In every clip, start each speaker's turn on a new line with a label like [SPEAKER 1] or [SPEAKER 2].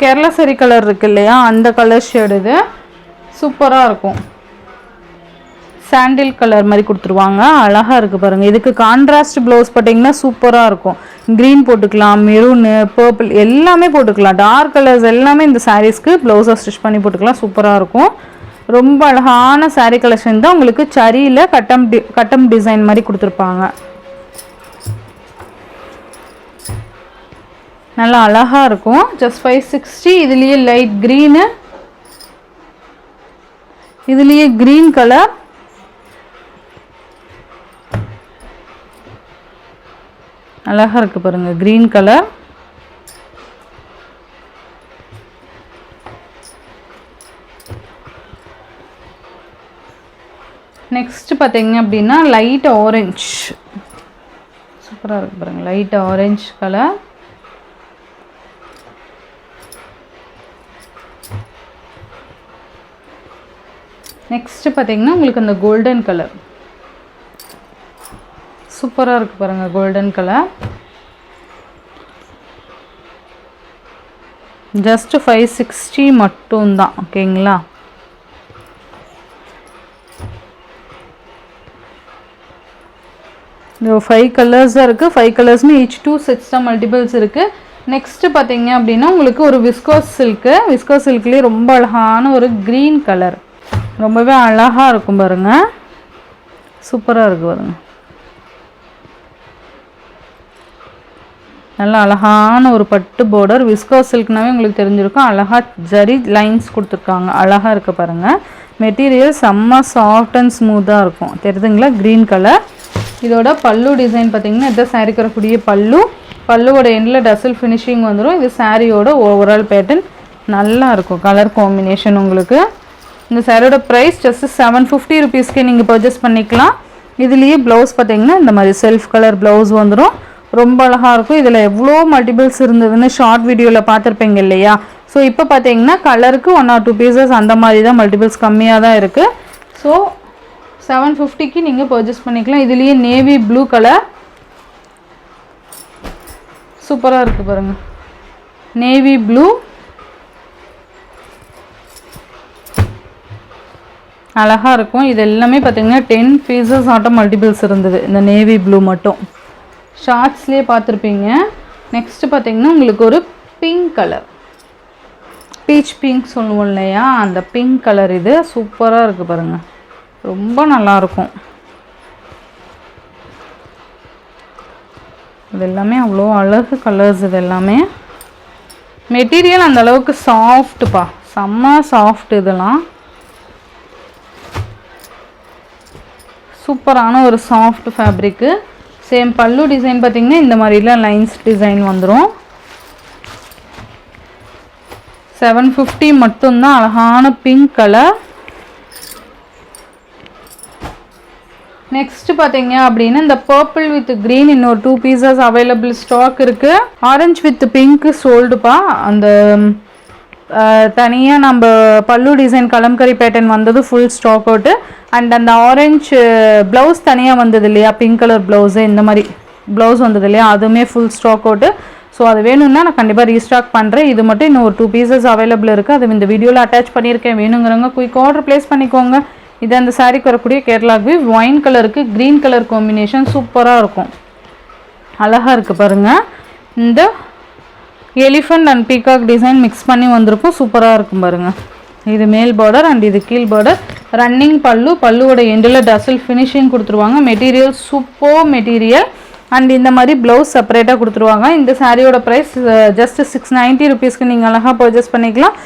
[SPEAKER 1] கேரளா சரி கலர் இருக்கு இல்லையா, அந்த கலர் ஷேடு இது சூப்பராக இருக்கும். சாண்டில் கலர் மாதிரி கொடுத்துருவாங்க, அழகாக இருக்குது பாருங்கள். இதுக்கு கான்ட்ராஸ்ட் ப்ளவுஸ் போட்டிங்கன்னா சூப்பராக இருக்கும். க்ரீன் போட்டுக்கலாம், மெரூனு, பர்பிள் எல்லாமே போட்டுக்கலாம். டார்க் கலர்ஸ் எல்லாமே இந்த சாரீஸ்க்கு ப்ளவுஸை ஸ்டிச் பண்ணி போட்டுக்கலாம், சூப்பராக இருக்கும். ரொம்ப அழகான சாரீ கலெக்ஷன் தான். உங்களுக்கு சரியில் கட்டம் டிசைன் மாதிரி கொடுத்துருப்பாங்க. நல்லா அழகாக இருக்கும். ஜஸ்ட் 560. இதுலேயே லைட் க்ரீனு, இதுலேயே க்ரீன் கலர், அழகாக இருக்குது பாருங்கள் க்ரீன் கலர். நெக்ஸ்ட் பார்த்தீங்க அப்படின்னா லைட் ஆரஞ்ச், சூப்பராக இருக்குது பாருங்கள். Light orange colour. நெக்ஸ்ட் பார்த்தீங்கன்னா உங்களுக்கு அந்த கோல்டன் கலர் சூப்பராக இருக்குது பாருங்கள். கோல்டன் கலர் ஜஸ்ட் 560 மட்டும்தான். ஓகேங்களா? இது 5 கலர்ஸாக இருக்குது. 5 கலர்ஸுமே ஈச் 2 sets தான் மல்டிபிள்ஸ் இருக்குது. நெக்ஸ்ட்டு பார்த்தீங்க அப்படின்னா உங்களுக்கு ஒரு விஸ்கோஸ் சில்க்லேயே ரொம்ப அழகான ஒரு க்ரீன் கலர், ரொம்பவே அழகாக இருக்கும் பாருங்கள். சூப்பராக இருக்குது பாருங்கள். நல்லா அழகான ஒரு பட்டு பார்டர். விஸ்கோஸ் சில்க்னாவே உங்களுக்கு தெரிஞ்சிருக்கும். அழகாக ஜரி லைன்ஸ் கொடுத்துருக்காங்க, அழகாக இருக்குது பாருங்கள். மெட்டீரியல் செம்ம சாஃப்ட் அண்ட் ஸ்மூத்தாக இருக்கும், தெரியுதுங்களா? Green colour. இதோட பல்லு டிசைன் பார்த்தீங்கன்னா இதை சாரீக்கு வரக்கூடிய பல்லுவோட எண்டில் டசல் ஃபினிஷிங் வந்துடும். இது சாரியோட ஓவரால் பேட்டர்ன் நல்லா இருக்கும். கலர் காம்பினேஷன் உங்களுக்கு. இந்த சாரியோட ப்ரைஸ் ஜஸ்ட் 750 ருபீஸ்க்கே நீங்கள் பர்ச்சேஸ் பண்ணிக்கலாம். இதுலேயே ப்ளவுஸ் பார்த்தீங்கன்னா இந்த மாதிரி செல்ஃப் கலர் ப்ளவுஸ் வந்துடும், ரொம்ப அழகாக இருக்கும். இதில் எவ்வளோ மல்டிபிள்ஸ் இருந்ததுன்னு ஷார்ட் வீடியோவில் பார்த்துருப்பீங்க இல்லையா? ஸோ இப்போ பார்த்தீங்கன்னா கலருக்கு 1 or 2 பீசஸ் அந்த மாதிரி தான், மல்டிபிள்ஸ் கம்மியாக தான் இருக்குது. ஸோ 750க்கு நீங்கள் பர்ச்சேஸ் பண்ணிக்கலாம். இதுலேயே நேவி ப்ளூ கலர் சூப்பராக இருக்குது பாருங்கள். நேவி ப்ளூ அழகாக இருக்கும். இது எல்லாமே பார்த்தீங்கன்னா 10 பீசஸ் ஆட்டம் மல்டிபிள்ஸ் இருந்தது. இந்த நேவி ப்ளூ மட்டும் ஷார்ட்ஸ்லேயே பார்த்துருப்பீங்க. நெக்ஸ்ட்டு பார்த்தீங்கன்னா உங்களுக்கு ஒரு பிங்க் கலர், பீச் பிங்க் சொல்லுவோம் இல்லையா, அந்த பிங்க் கலர். இது சூப்பராக இருக்குது பாருங்கள், ரொம்ப நல்லாயிருக்கும். இது எல்லாமே அவ்வளோ அழகு கலர்ஸ். இது எல்லாமே மெட்டீரியல் அந்த அளவுக்கு சாஃப்ட்டுப்பா, செம்ம சாஃப்ட். இதெல்லாம் சூப்பரான ஒரு சாஃப்ட் ஃபேப்ரிக்கு. சேம் பல்லு டிசைன் பார்த்திங்கன்னா இந்த மாதிரிலாம் லைன்ஸ் டிசைன் வந்துடும். 750 மட்டும்தான். அழகான பிங்க் கலர். நெக்ஸ்ட் பார்த்தீங்க அப்படின்னா இந்த பர்பிள் வித் க்ரீன் இன்னொரு 2 பீசஸ் அவைலபிள் ஸ்டாக் இருக்குது. ஆரஞ்சு வித் பிங்க்கு சோல்டுப்பா. அந்த தனியாக நம்ம பல்லு டிசைன் கலம்கரி பேட்டர்ன் வந்தது ஃபுல் ஸ்டாக் அவுட்டு. அண்ட் அந்த ஆரஞ்சு ப்ளவுஸ் தனியாக வந்தது இல்லையா, பிங்க் கலர் ப்ளவுஸு, இந்த மாதிரி ப்ளவுஸ் வந்தது இல்லையா, அதுவுமே ஃபுல் ஸ்டாக் அவுட்டு. ஸோ அது வேணும்னா நான் கண்டிப்பாக ரீஸ்டாக் பண்ணுறேன். இது மட்டும் இன்னும் ஒரு 2 பீசஸ் அவைலபிள் இருக்குது. அது இந்த வீடியோவில் அட்டாச் பண்ணியிருக்கேன். வேணுங்கிறவங்க குயிக் ஆர்டர் ப்ளேஸ் பண்ணிக்கோங்க. இது அந்த சாரீக்கு வரக்கூடிய கேரளா விவ் ஒயின் கலருக்கு க்ரீன் கலர் காம்பினேஷன் சூப்பராக இருக்கும், அழகாக இருக்குது பாருங்கள். இந்த elephant and peacock design mix பண்ணி வந்திருக்கும், சூப்பராக இருக்கும் பாருங்கள். இது மேல் பார்டர் அண்ட் இது கீழ் பார்டர். ரன்னிங் பல்லுவோட எண்டில் டசல் ஃபினிஷிங் கொடுத்துருவாங்க. Material super material. அண்ட் இந்த மாதிரி ப்ளவுஸ் செப்பரேட்டாக கொடுத்துருவாங்க. இந்த சாரியோட ப்ரைஸ் ஜஸ்ட் 690 ருபீஸ்க்கு நீங்கள் அழகாக பர்ச்சேஸ் பண்ணிக்கலாம்.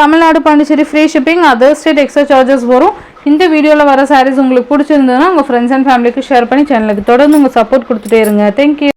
[SPEAKER 1] Tamil Nadu, Pondicherry free shipping, other state extra charges வரும். இந்த வீடியோவில் வர சாரீஸ் உங்களுக்கு பிடிச்சிருந்ததுன்னா உங்கள் ஃப்ரெண்ட்ஸ் அண்ட் ஃபேமிலிக்கு ஷேர் பண்ணி சேனலுக்கு தொடர்ந்து உங்கள் சப்போர்ட் கொடுத்துட்டே இருங்க. தேங்க்யூ.